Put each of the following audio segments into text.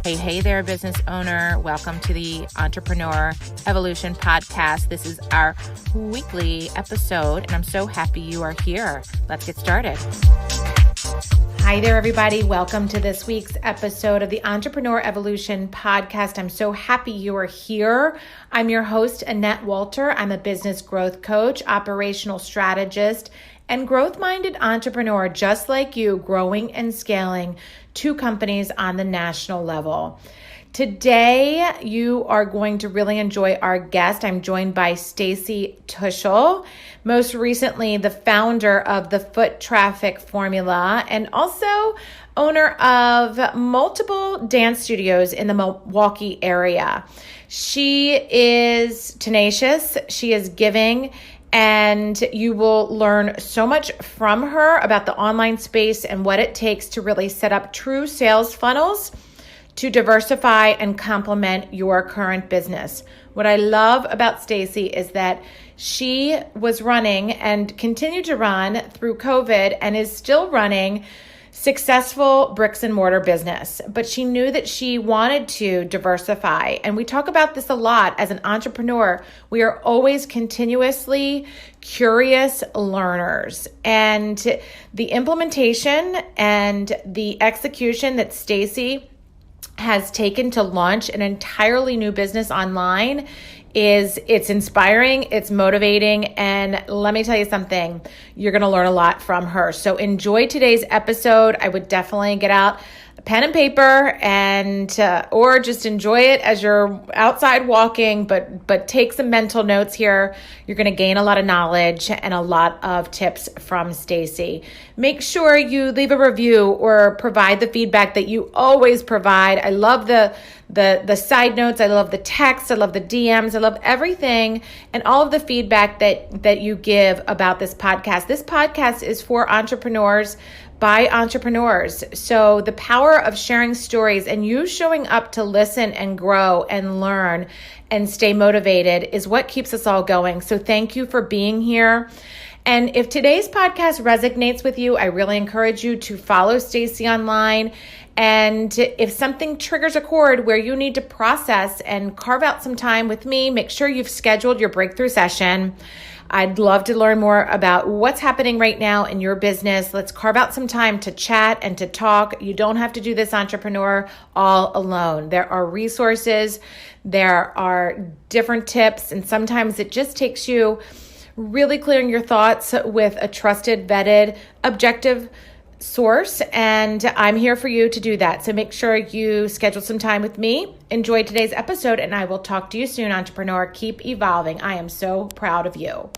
Hey there, business owner. Welcome to the Entrepreneur Evolution Podcast. This is our weekly episode, and I'm so happy you are here. Let's get started. Hi there, everybody. Welcome to this week's episode of the Entrepreneur Evolution Podcast. I'm so happy you are here. I'm your host, Annette Walter. I'm a business growth coach, operational strategist, and growth-minded entrepreneur just like you, growing and scaling two companies on the national level. Today, you are going to really enjoy our guest. I'm joined by Stacy Tuschl, most recently the founder of the Foot Traffic Formula and also owner of multiple dance studios in the Milwaukee area. She is tenacious, she is giving, and you will learn so much from her about the online space and what it takes to really set up true sales funnels to diversify and complement your current business. What I love about Stacy is that she was running and continued to run through COVID and is still running successful bricks and mortar business, but she knew that she wanted to diversify. And we talk about this a lot as an entrepreneur. We are always continuously curious learners, and the implementation and the execution that Stacy has taken to launch an entirely new business online it's inspiring, it's motivating, and let me tell you something, you're going to learn a lot from her. So enjoy today's episode. I would definitely get out a pen and paper and or just enjoy it as you're outside walking, but take some mental notes here. You're going to gain a lot of knowledge and a lot of tips from Stacy. Make sure you leave a review or provide the feedback that you always provide. I love the side notes. I love the texts. I love the DMs. I love everything and all of the feedback that you give about this podcast. This podcast is for entrepreneurs by entrepreneurs. So the power of sharing stories and you showing up to listen and grow and learn and stay motivated is what keeps us all going. So thank you for being here. And if today's podcast resonates with you, I really encourage you to follow Stacy online. And if something triggers a chord where you need to process and carve out some time with me, make sure you've scheduled your breakthrough session. I'd love to learn more about what's happening right now in your business. Let's carve out some time to chat and to talk. You don't have to do this, entrepreneur, all alone. There are resources, there are different tips, and sometimes it just takes you really clearing your thoughts with a trusted, vetted, objective source, and I'm here for you to do that. So make sure you schedule some time with me. Enjoy today's episode, and I will talk to you soon, entrepreneur. Keep evolving. I am so proud of you.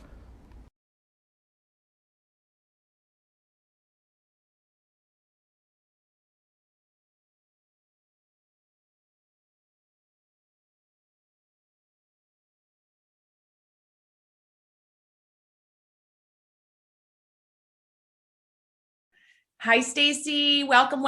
Hi, Stacy. Welcome.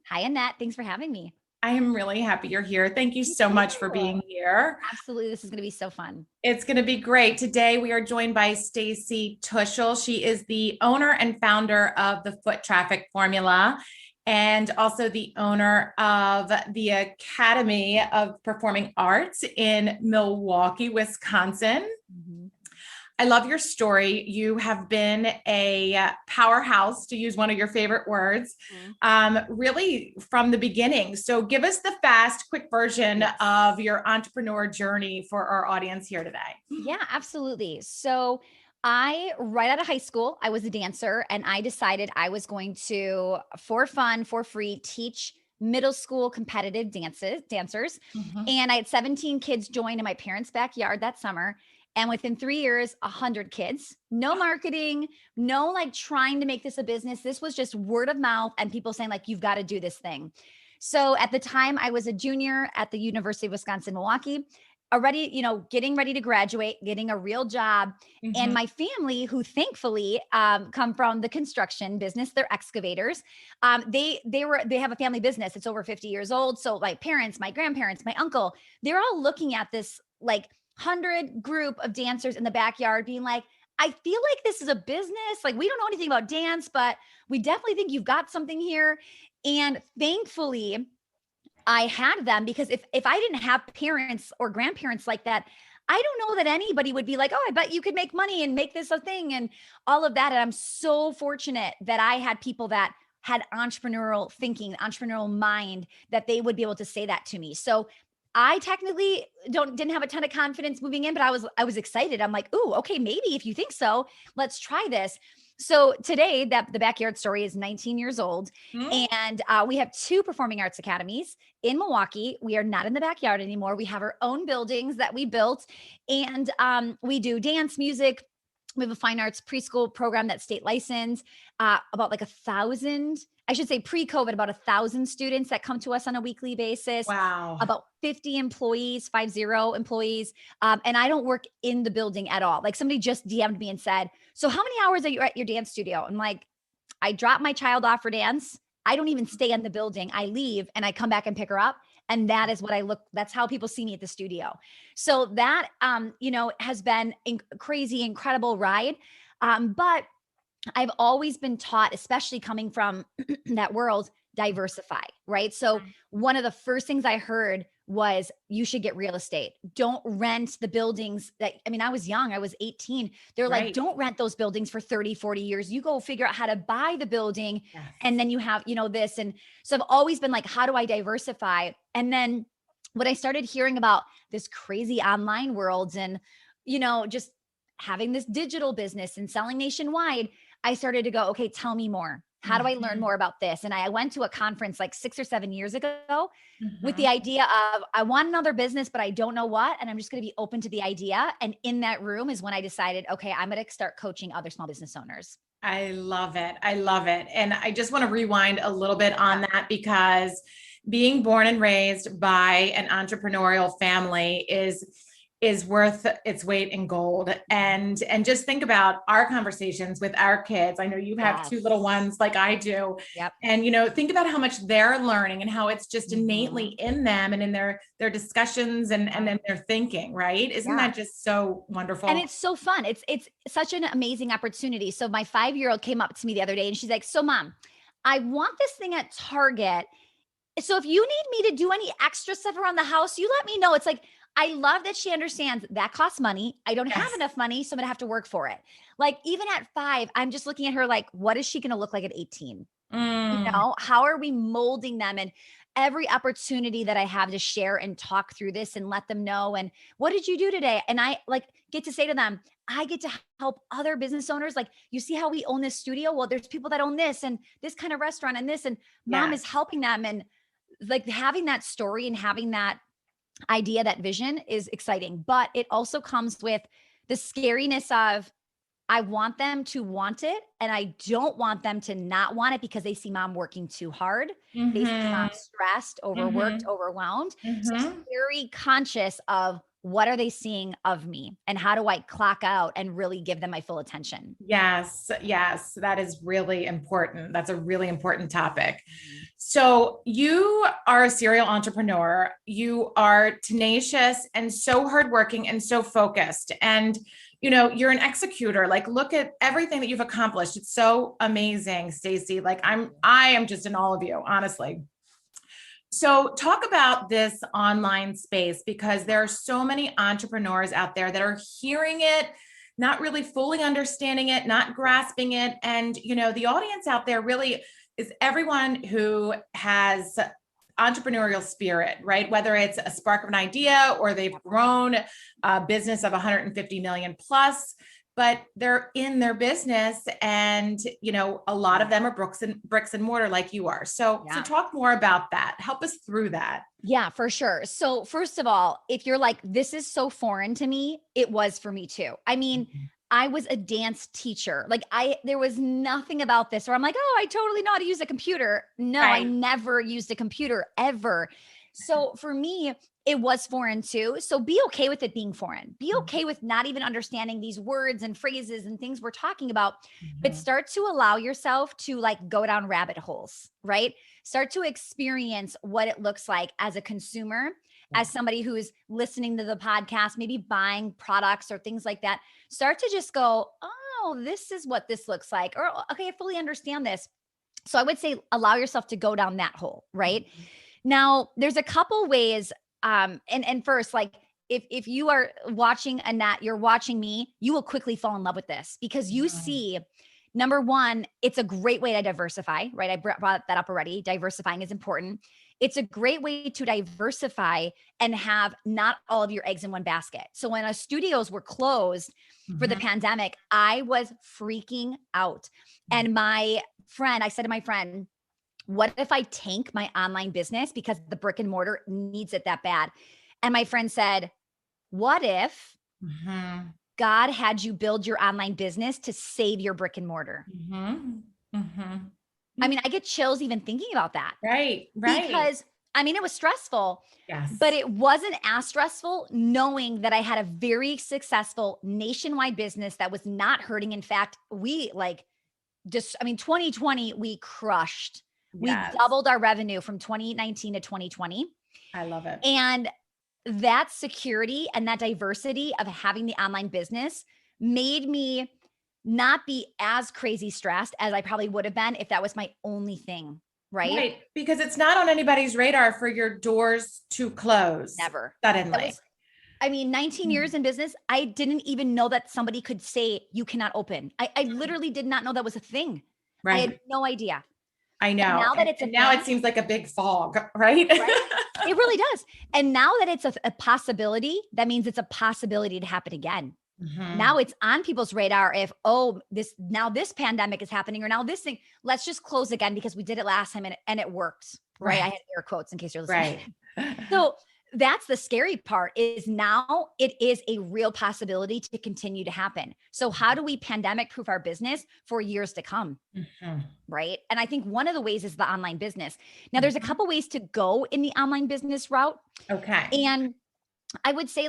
Hi, Annette. Thanks for having me. I am really happy you're here. Thank you so much for being here. Absolutely. This is going to be so fun. It's going to be great. Today, we are joined by Stacy Tuschl. She is the owner and founder of the Foot Traffic Formula and also the owner of the Academy of Performing Arts in Milwaukee, Wisconsin. Mm-hmm. I love your story. You have been a powerhouse, to use one of your favorite words, really from the beginning. So give us the fast, quick version of your entrepreneur journey for our audience here today. Yeah, absolutely. So right out of high school, I was a dancer, and I decided I was going to, for fun, for free, teach middle school competitive dancers. Mm-hmm. And I had 17 kids join in my parents' backyard that summer. And within 3 years, 100 kids, no marketing, no like trying to make this a business. This was just word of mouth and people saying like, you've got to do this thing. So at the time I was a junior at the University of Wisconsin-Milwaukee, already, getting ready to graduate, getting a real job. Mm-hmm. And my family, who thankfully come from the construction business, they're excavators. They have a family business. It's over 50 years old. So my parents, my grandparents, my uncle, they're all looking at this like 100 group of dancers in the backyard being like, I feel like this is a business. Like, we don't know anything about dance, but we definitely think you've got something here. And thankfully, I had them because if I didn't have parents or grandparents like that, I don't know that anybody would be like, oh, I bet you could make money and make this a thing and all of that. And I'm so fortunate that I had people that had entrepreneurial thinking, entrepreneurial mind, that they would be able to say that to me. So I technically didn't have a ton of confidence moving in, but I was excited. I'm like, ooh, okay, maybe if you think so, let's try this. So today, that the Backyard Story is 19 years old, Mm. and we have two performing arts academies in Milwaukee. We are not in the backyard anymore. We have our own buildings that we built, and we do dance, music. We have a fine arts preschool program that's state licensed. About like 1,000, I should say pre-COVID, about 1,000 students that come to us on a weekly basis. Wow. About 50 employees, 50 employees. And I don't work in the building at all. Like somebody just DM'd me and said, so how many hours are you at your dance studio? I'm like, I drop my child off for dance. I don't even stay in the building. I leave and I come back and pick her up. And that is what that's how people see me at the studio. So that, has been a crazy, incredible ride. But I've always been taught, especially coming from that world, diversify, right? So one of the first things I heard was you should get real estate. Don't rent the buildings I was young, I was 18. They're like, Right. don't rent those buildings for 30, 40 years. You go figure out how to buy the building. Yes. And then you have, this. And so I've always been like, how do I diversify? And then when I started hearing about this crazy online world and, just having this digital business and selling nationwide, I started to go, okay, tell me more. How do I learn more about this? And I went to a conference like 6 or 7 years ago with the idea of, I want another business, but I don't know what. And I'm just going to be open to the idea. And in that room is when I decided, okay, I'm going to start coaching other small business owners. I love it. I love it. And I just want to rewind a little bit on that, because being born and raised by an entrepreneurial family is worth its weight in gold. And just think about our conversations with our kids. I know you have two little ones like I do. Yep. And, think about how much they're learning and how it's just innately in them and in their discussions and then their thinking, right? Isn't that just so wonderful? And it's so fun. It's such an amazing opportunity. So my 5-year-old came up to me the other day and she's like, so mom, I want this thing at Target. So if you need me to do any extra stuff around the house, you let me know. It's like, I love that she understands that costs money. I don't have enough money, so I'm gonna have to work for it. Like even at 5, I'm just looking at her like, what is she gonna look like at 18? How are we molding them? And every opportunity that I have to share and talk through this and let them know. And what did you do today? And I get to say to them, I get to help other business owners. Like, you see how we own this studio? Well, there's people that own this and this kind of restaurant and this, and mom is helping them. And like having that story and having that idea, that vision is exciting, but it also comes with the scariness of, I want them to want it. And I don't want them to not want it because they see mom working too hard. They see mom stressed, overworked, overwhelmed. So I'm very conscious of what are they seeing of me and how do I clock out and really give them my full attention? Yes. That is really important. That's a really important topic. So you are a serial entrepreneur. You are tenacious and so hardworking and so focused. And, you're an executor. Like, look at everything that you've accomplished. It's so amazing, Stacy. Like I am just in all of you, honestly. So talk about this online space, because there are so many entrepreneurs out there that are hearing it, not really fully understanding it, not grasping it. And, the audience out there really is everyone who has entrepreneurial spirit, right? Whether it's a spark of an idea or they've grown a business of 150 million plus, but they're in their business and, a lot of them are bricks and mortar like you are. So talk more about that. Help us through that. Yeah, for sure. So first of all, if you're like, this is so foreign to me, it was for me too. I mean, I was a dance teacher. Like there was nothing about this where I'm like, oh, I totally know how to use a computer. No, I never used a computer ever. So for me, it was foreign too. So be okay with it being foreign. Be okay with not even understanding these words and phrases and things we're talking about, but start to allow yourself to like go down rabbit holes, right? Start to experience what it looks like as a consumer, as somebody who's listening to the podcast, maybe buying products or things like that. Start to just go, oh, this is what this looks like. Or, okay, I fully understand this. So I would say allow yourself to go down that hole, right? Now, there's a couple ways. And first, like if you are watching Annette, you're watching me, you will quickly fall in love with this because you see, number one, it's a great way to diversify, right? I brought that up already. Diversifying is important. It's a great way to diversify and have not all of your eggs in one basket. So when our studios were closed for the pandemic, I was freaking out. And my friend, I said to my friend, what if I tank my online business because the brick and mortar needs it that bad? And my friend said, what if God had you build your online business to save your brick and mortar? I mean, I get chills even thinking about that. Right. Because I mean, it was stressful, Yes. but it wasn't as stressful knowing that I had a very successful nationwide business that was not hurting. In fact, we 2020, we crushed. Yes. We doubled our revenue from 2019 to 2020. I love it. And that security and that diversity of having the online business made me not be as crazy stressed as I probably would have been if that was my only thing. Right. Because it's not on anybody's radar for your doors to close. Never. Suddenly. 19 years in business, I didn't even know that somebody could say you cannot open. I literally did not know that was a thing. Right. I had no idea. I know. And now that it's now it seems like a big fog, right? It really does. And now that it's a possibility, that means it's a possibility to happen again. Now it's on people's radar if, this pandemic is happening or now this thing, let's just close again because we did it last time and it worked. Right. I had air quotes in case you're listening. Right. So that's the scary part is now it is a real possibility to continue to happen. So how do we pandemic proof our business for years to come? Right. And I think one of the ways is the online business. Now there's a couple ways to go in the online business route. Okay. And I would say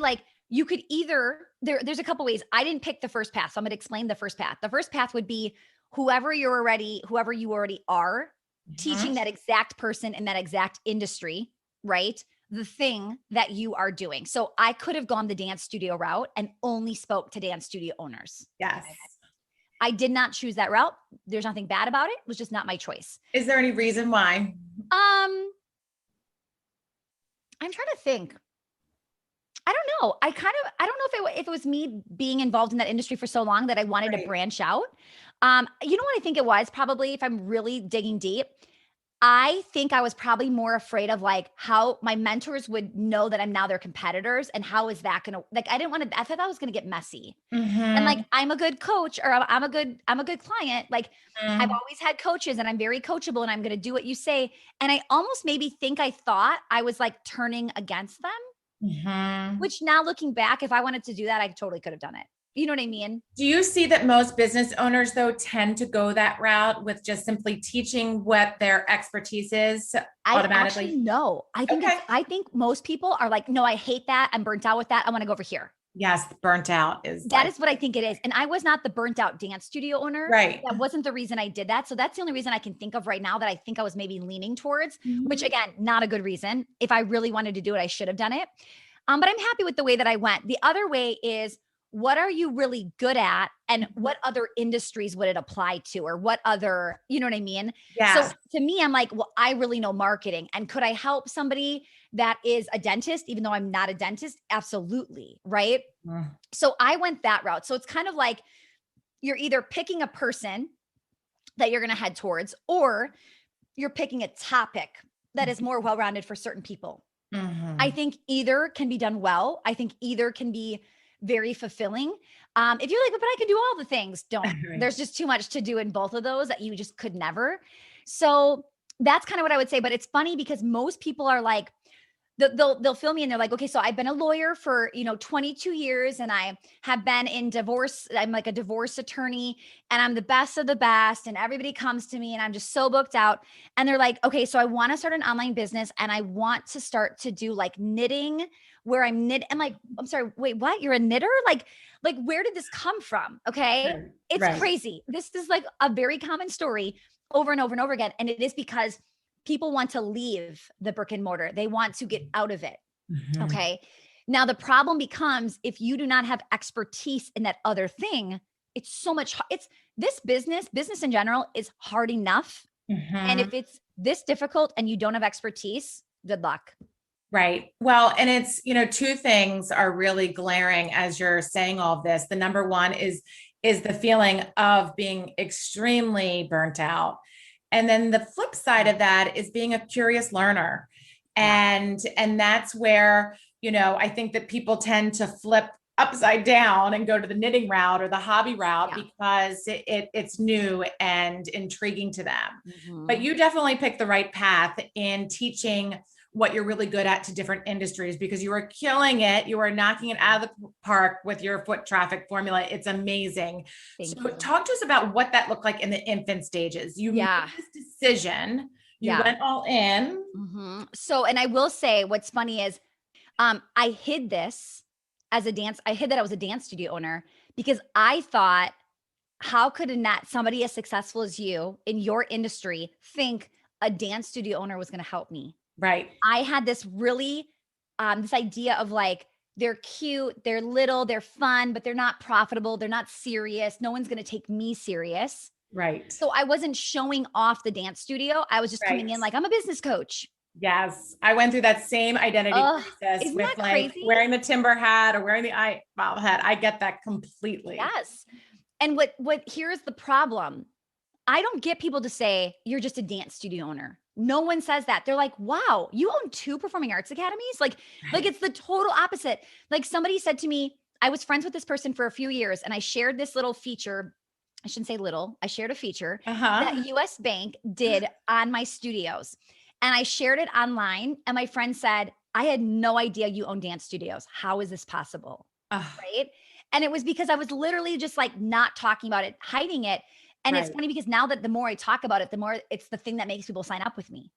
you could either, there's a couple ways. I didn't pick the first path. So I'm going to explain the first path. The first path would be whoever you already are, teaching that exact person in that exact industry, right? The thing that you are doing. So I could have gone the dance studio route and only spoke to dance studio owners. Yes. I did not choose that route. There's nothing bad about it. It was just not my choice. Is there any reason why? I'm trying to think. I don't know. I don't know if it was me being involved in that industry for so long that I wanted to branch out. You know what I think it was? Probably, if I'm really digging deep, I think I was probably more afraid of how my mentors would know that I'm now their competitors and how is that going to, I thought that was going to get messy. And I'm a good coach or I'm a good client. I've always had coaches and I'm very coachable and I'm going to do what you say. And I almost maybe I thought I was turning against them, which now looking back, if I wanted to do that, I totally could have done it. You know what I mean? Do you see that most business owners though tend to go that route with just simply teaching what their expertise is automatically? No, I think most people are no, I hate that. I'm burnt out with that. I want to go over here. Yes. Burnt out is what I think it is. And I was not the burnt out dance studio owner. Right. That wasn't the reason I did that. So that's the only reason I can think of right now that I think I was maybe leaning towards, which again, not a good reason. If I really wanted to do it, I should have done it. But I'm happy with the way that I went. The other way is, what are you really good at and what other industries would it apply to or what other, you know what I mean? Yeah. So to me, I'm well, I really know marketing and could I help somebody that is a dentist, even though I'm not a dentist? Absolutely. Right. So I went that route. So it's kind of you're either picking a person that you're going to head towards, or you're picking a topic that is more well-rounded for certain people. I think either can be done well. I think either can be very fulfilling. If you're but I can do all the things, don't. Right. There's just too much to do in both of those that you just could never. So that's kind of what I would say. But it's funny because most people are they'll fill me and they're okay, so I've been a lawyer for 22 years and I have been in divorce. I'm a divorce attorney and I'm the best of the best and everybody comes to me and I'm just so booked out. And they're okay, so I want to start an online business and I want to start to do knitting where I'm knit. I'm I'm sorry, wait, what? You're a knitter? Where did this come from? Okay. It's crazy. This is a very common story over and over and over again. And it is because people want to leave the brick and mortar. They want to get out of it. Okay. Now the problem becomes if you do not have expertise in that other thing, it's so much, this business in general is hard enough. And if it's this difficult and you don't have expertise, good luck. Right. Well, and it's, two things are really glaring as you're saying all of this. The number one is the feeling of being extremely burnt out. And then the flip side of that is being a curious learner. And that's where, I think that people tend to flip upside down and go to the knitting route or the hobby route because it's new and intriguing to them. But you definitely picked the right path in teaching what you're really good at to different industries, because you are killing it. You are knocking it out of the park with your foot traffic formula. It's amazing. Thank So you. talk to us about what that looked like in the infant stages. You made this decision. You went all in. So, and I will say what's funny is I hid this as I hid that I was a dance studio owner because I thought, how could somebody as successful as you in your industry think a dance studio owner was going to help me? Right. I had this really, this idea of like, they're cute, they're little, they're fun, but they're not profitable. They're not serious. No one's going to take me serious. Right. So I wasn't showing off the dance studio. I was just coming in like, I'm a business coach. Yes. I went through that same identity process with like wearing the timber hat or wearing the eyeball hat. I get that completely. Yes. And here's the problem. I don't get people to say, you're just a dance studio owner. No one says that. They're like, wow, you own 2 performing arts academies? Like it's the total opposite. Like somebody said to me, I was friends with this person for a few years and I shared this little feature. I shouldn't say little. I shared a feature that US Bank did on my studios. And I shared it online. And my friend said, I had no idea you own dance studios. How is this possible? Right. And it was because I was literally just like not talking about it, hiding it. And it's funny because now that the more I talk about it, the more it's the thing that makes people sign up with me.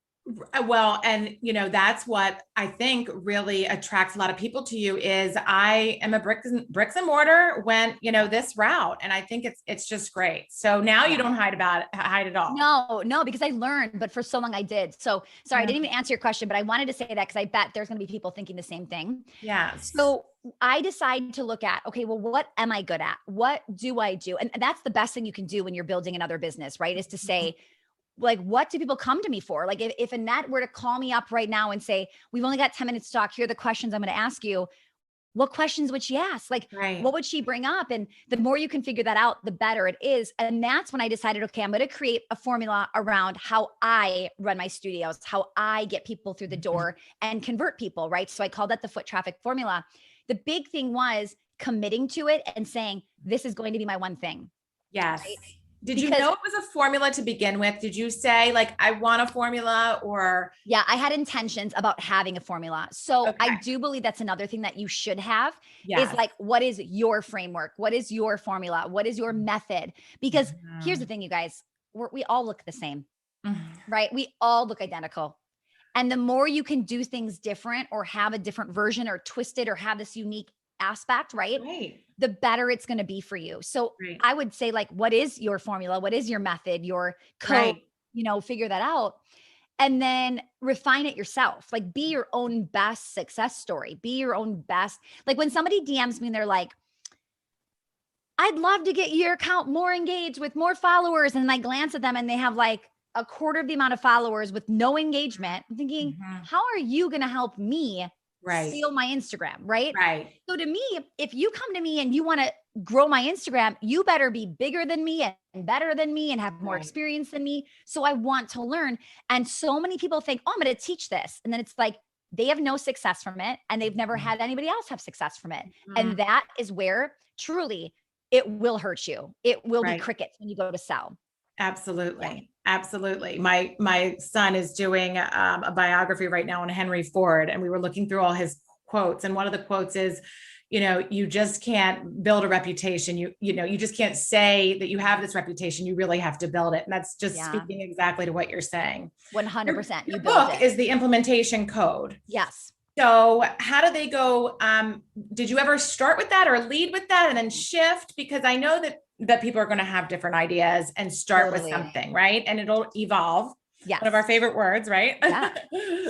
Well, and that's what I think really attracts a lot of people to you is I am a bricks and mortar went, this route. And I think it's just great. So now you don't hide it all. No, because I learned, but for so long I did. So sorry, I didn't even answer your question, but I wanted to say that because I bet there's going to be people thinking the same thing. Yes. So I decided to look at, okay, well, what am I good at? What do I do? And that's the best thing you can do when you're building another business, right? Is to say, like, what do people come to me for? Like if Annette were to call me up right now and say, we've only got 10 minutes to talk, here are the questions I'm going to ask you. What questions would she ask? Like, what would she bring up? And the more you can figure that out, the better it is. And that's when I decided, okay, I'm going to create a formula around how I run my studios, how I get people through the door and convert people, right? So I called that the foot traffic formula. The big thing was committing to it and saying, this is going to be my one thing. Yes. Right? Did you know it was a formula to begin with? Did you say like, I want a formula or? Yeah, I had intentions about having a formula. So I do believe that's another thing that you should have is like, what is your framework? What is your formula? What is your method? Because here's the thing, you guys, we all look the same, right? We all look identical. And the more you can do things different or have a different version or twist it or have this unique aspect, right? The better it's going to be for you. So I would say like, what is your formula? What is your method, your code, figure that out and then refine it yourself. Like be your own best success story, be your own best. Like when somebody DMs me and they're like, I'd love to get your account more engaged with more followers. And I glance at them and they have like a quarter of the amount of followers with no engagement. I'm thinking, how are you going to help me steal my Instagram, right? So to me, if you come to me and you want to grow my Instagram, you better be bigger than me and better than me and have more experience than me. So I want to learn. And so many people think, oh, I'm going to teach this. And then it's like, they have no success from it and they've never had anybody else have success from it. And that is where truly it will hurt you. It will be crickets when you go to sell. Absolutely. Absolutely. My son is doing a biography right now on Henry Ford, and we were looking through all his quotes. And one of the quotes is, you just can't build a reputation. You just can't say that you have this reputation. You really have to build it. And that's just speaking exactly to what you're saying. 100%. Your book is the implementation code. Yes. So how do they go? Did you ever start with that or lead with that and then shift? Because I know that people are going to have different ideas and start with something, right? And it'll evolve. One of our favorite words, right?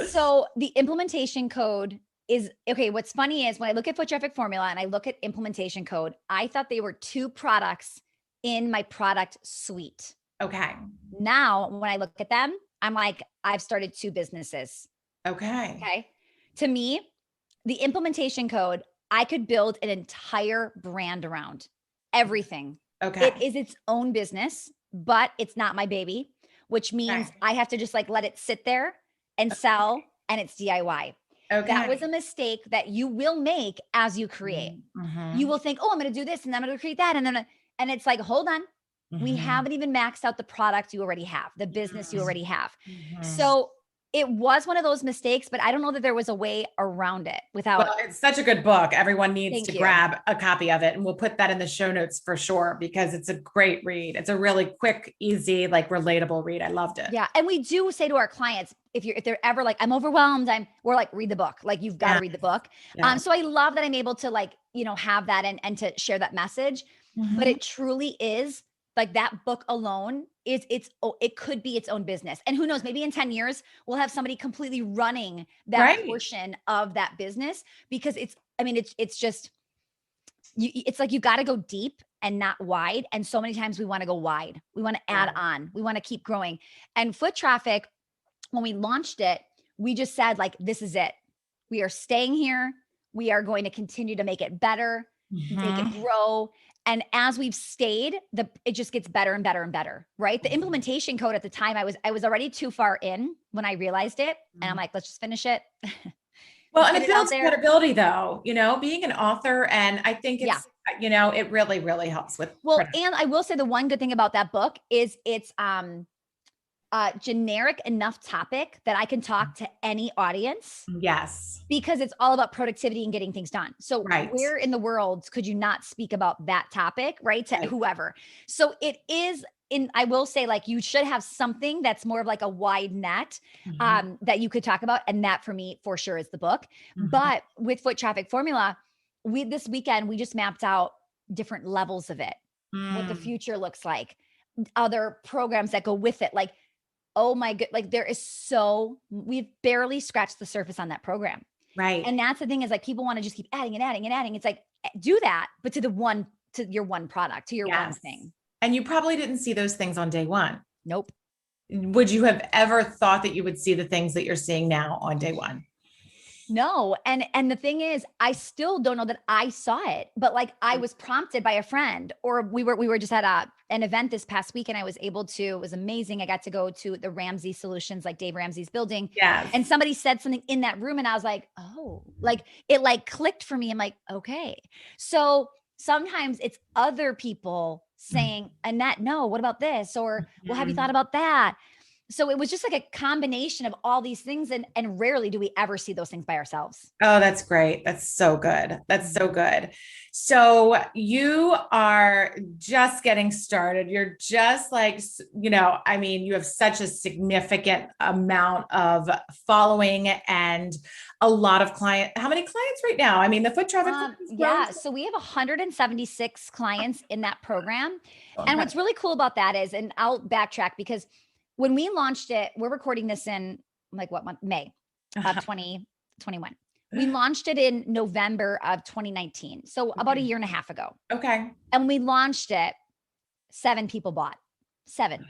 So the implementation code is, okay, what's funny is when I look at foot traffic formula and I look at implementation code, I thought they were 2 products in my product suite. Okay. Now, when I look at them, I'm like, I've started 2 businesses. Okay. Okay. To me, the implementation code, I could build an entire brand around everything. It Okay. is its own business, but it's not my baby, which means Okay. I have to just like let it sit there and sell, and it's DIY. That was Okay. a mistake that you will make as you create. You Mm-hmm. will think, oh, I'm going to do this and then I'm going to create that. And it's like, hold on. We Mm-hmm. haven't even maxed out the product you already have, the business you already have. Mm-hmm. So it was one of those mistakes, but I don't know that there was a way around it without. Well, it's such a good book. Everyone needs to Thank you. grab a copy of it, and we'll put that in the show notes for sure because it's a great read. It's a really quick, easy, like relatable read. I loved it. Yeah. And we do say to our clients, if they're ever like, I'm overwhelmed, we're like, read the book. Like you've got to Yeah. read the book. Yeah. So I love that I'm able to like, have that and to share that message, but Mhm. it truly is like that book alone it could be its own business. And who knows, maybe in 10 years, we'll have somebody completely running that Right. portion of that business because it's just, it's like, you got to go deep and not wide. And so many times we want to go wide. We want to add Yeah. on, we want to keep growing. And foot traffic, when we launched it, we just said like, this is it. We are staying here. We are going to continue to make it better, make it Mhm. grow. And as we've stayed, it just gets better and better and better, right? The implementation code at the time, I was already too far in when I realized it. And I'm like, let's just finish it. Well, Let's and get it it out builds there. credibility though, being an author. And I think Yeah. it's, it really, really helps with Well, credibility. and I will say the one good thing about that book is it's generic enough topic that I can talk to any audience Yes. because it's all about productivity and getting things done. So Right. where in the world could you not speak about that topic, right? To Right. whoever. So it is I will say like you should have something that's more of like a wide net Mhm. that you could talk about. And that for me, for sure, is the book. Mhm. But with foot traffic formula, this weekend, we just mapped out different levels of it, what the Mm. future looks like, other programs that go with it. Like, oh my god, like we've barely scratched the surface on that program. Right. And that's the thing is like people want to just keep adding and adding and adding. It's like, do that, but to your one product, to your one Yes. thing. And you probably didn't see those things on day one. Nope. Would you have ever thought that you would see the things that you're seeing now on day one? No. And the thing is, I still don't know that I saw it, but like I was prompted by a friend, or we were just at an event this past week and I was able to, it was amazing. I got to go to the Ramsey Solutions, like Dave Ramsey's building. Yes. And somebody said something in that room and I was like, oh, like it like clicked for me. I'm like, okay. So sometimes it's other people saying, Annette, no, what about this? Or, well, have you thought about that? So it was just like a combination of all these things. And rarely do we ever see those things by ourselves. Oh, that's great. That's so good. That's so good. So you are just getting started. You're just like, you have such a significant amount of following and a lot of How many clients right now? I mean, the foot traffic. Yeah. So we have 176 clients in that program. Oh, And what's really cool about that is, and I'll backtrack because when we launched it, we're recording this in like what month? May of 2021. We launched it in November of 2019. So about a year and a half ago. Okay. And when we launched it, 7 people bought. 7.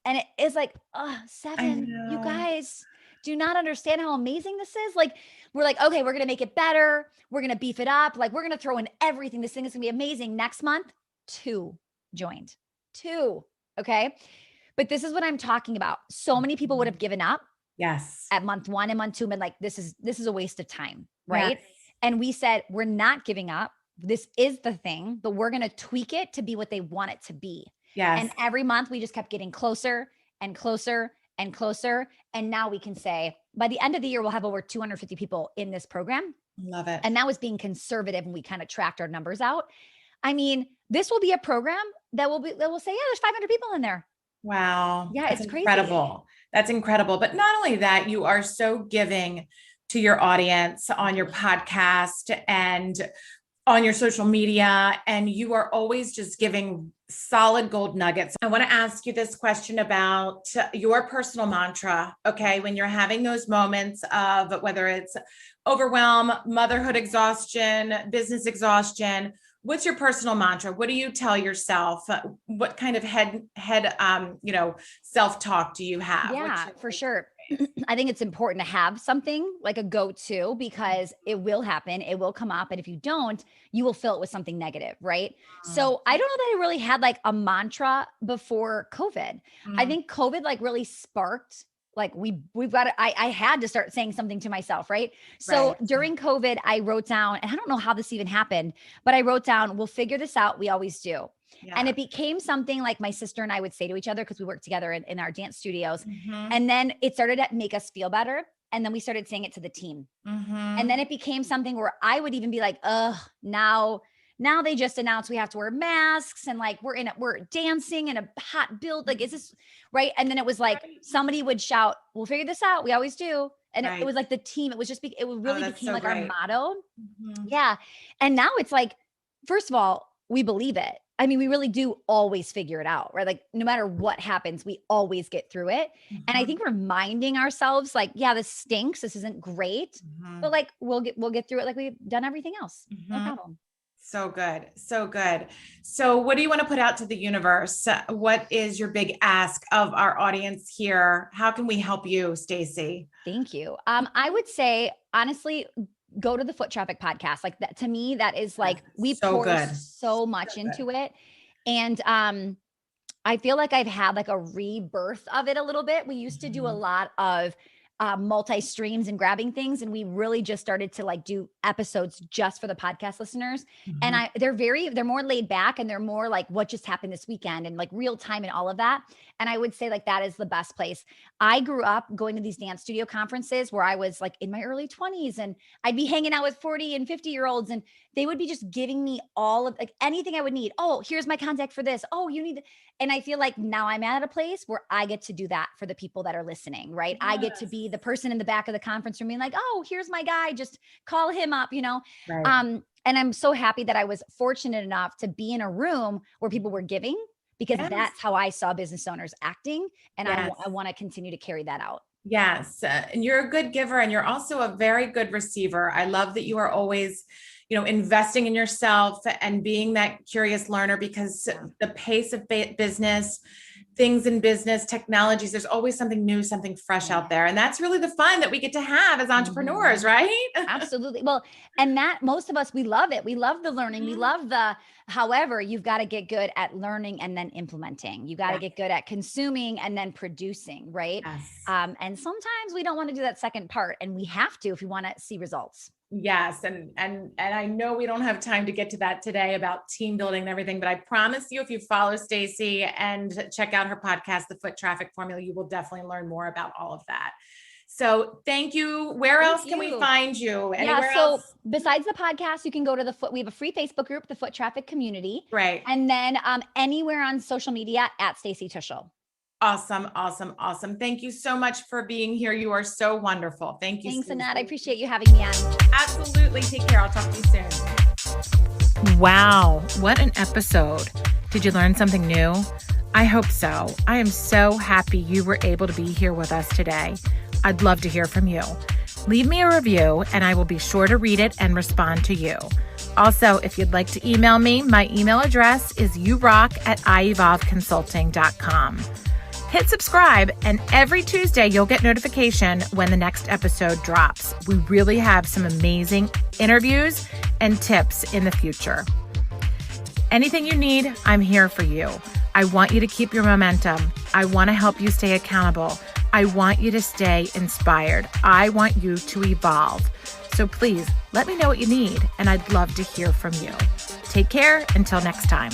And it is like, oh, 7. You guys do not understand how amazing this is. Like, we're like, okay, we're going to make it better. We're going to beef it up. Like, we're going to throw in everything. This thing is going to be amazing. Next month, 2 joined. 2. Okay. But this is what I'm talking about. So many people would have given up. Yes. At month 1 and month 2, and like, this is a waste of time. Right. Yes. And we said, we're not giving up. This is the thing, but we're going to tweak it to be what they want it to be. Yes. And every month we just kept getting closer and closer and closer. And now we can say by the end of the year, we'll have over 250 people in this program. Love it. And that was being conservative. And we kind of tracked our numbers out. I mean, this will be a program that will say, yeah, there's 500 people in there. Wow. Yeah. That's It's crazy. incredible. That's incredible. But not only that, you are so giving to your audience on your podcast and on your social media, and you are always just giving solid gold nuggets. I want to ask you this question about your personal mantra. Okay. When you're having those moments of whether it's overwhelm, motherhood exhaustion, business exhaustion, what's your personal mantra? What do you tell yourself? What kind of head self-talk do you have? Yeah, for sure. I think it's important to have something like a go-to because it will happen. It will come up. And if you don't, you will fill it with something negative. Right. So I don't know that I really had like a mantra before COVID. I think COVID like really sparked, like we've got to, I had to start saying something to myself. Right. So during COVID, I wrote down, and I don't know how this even happened, but I wrote down, we'll figure this out. We always do. Yeah. And it became something like my sister and I would say to each other, because we worked together in our dance studios. And then it started to make us feel better. And then we started saying it to the team. And then it became something where I would even be like, now they just announced we have to wear masks and like we're dancing in a hot build. Like, is this right? And then it was like somebody would shout, we'll figure this out. We always do. And it was like the team. It was just, it really became like our motto. Yeah. And now it's like, first of all, we believe it. I mean, we really do always figure it out, right? Like no matter what happens, we always get through it. And I think reminding ourselves like, yeah, this stinks. This isn't great, but like, we'll get through it. Like we've done everything else. No problem. So good. So good. So what do you want to put out to the universe? What is your big ask of our audience here? How can we help you, Stacy? Thank you. I would say, honestly, go to the Foot Traffic podcast. Like that, to me, that is like, we pour so much into it. And I feel like I've had like a rebirth of it a little bit. We used to do a lot of multi-streams and grabbing things. And we really just started to like do episodes just for the podcast listeners. And they're more laid back and they're more like what just happened this weekend and like real time and all of that. And I would say like, that is the best place. I grew up going to these dance studio conferences where I was like in my early 20s and I'd be hanging out with 40 and 50 year olds and they would be just giving me all of like anything I would need. Oh, here's my contact for this. Oh, you need. And I feel like now I'm at a place where I get to do that for the people that are listening, right? I get to be the person in the back of the conference room being like, oh, here's my guy. Just call him up, you know? And I'm so happy that I was fortunate enough to be in a room where people were giving because that's how I saw business owners acting. And I want to continue to carry that out. Yes. And you're a good giver and you're also a very good receiver. I love that you are always, investing in yourself and being that curious learner because the pace of business, things in business, technologies, there's always something new, something fresh out there. And that's really the fun that we get to have as entrepreneurs, right? Absolutely. Well, and that most of us, we love it. We love the learning. We love however, you've got to get good at learning and then implementing. You got to get good at consuming and then producing, right? Yes. And sometimes we don't want to do that second part and we have to if we want to see results. Yes. And I know we don't have time to get to that today about team building and everything, but I promise you, if you follow Stacy and check out her podcast, The Foot Traffic Formula, you will definitely learn more about all of that. So thank you. Where else can we find you? Anywhere else? Besides the podcast, you can go to we have a free Facebook group, the Foot Traffic Community. Right. And then anywhere on social media at Stacy Tuschl. Awesome. Awesome. Awesome. Thank you so much for being here. You are so wonderful. Thank you. Thanks, Annette. I appreciate you having me on. Absolutely. Take care. I'll talk to you soon. Wow. What an episode. Did you learn something new? I hope so. I am so happy you were able to be here with us today. I'd love to hear from you. Leave me a review and I will be sure to read it and respond to you. Also, if you'd like to email me, my email address is yourock@iEvolveConsulting.com. Hit subscribe, and every Tuesday you'll get notification when the next episode drops. We really have some amazing interviews and tips in the future. Anything you need, I'm here for you. I want you to keep your momentum. I want to help you stay accountable. I want you to stay inspired. I want you to evolve. So please let me know what you need, and I'd love to hear from you. Take care until next time.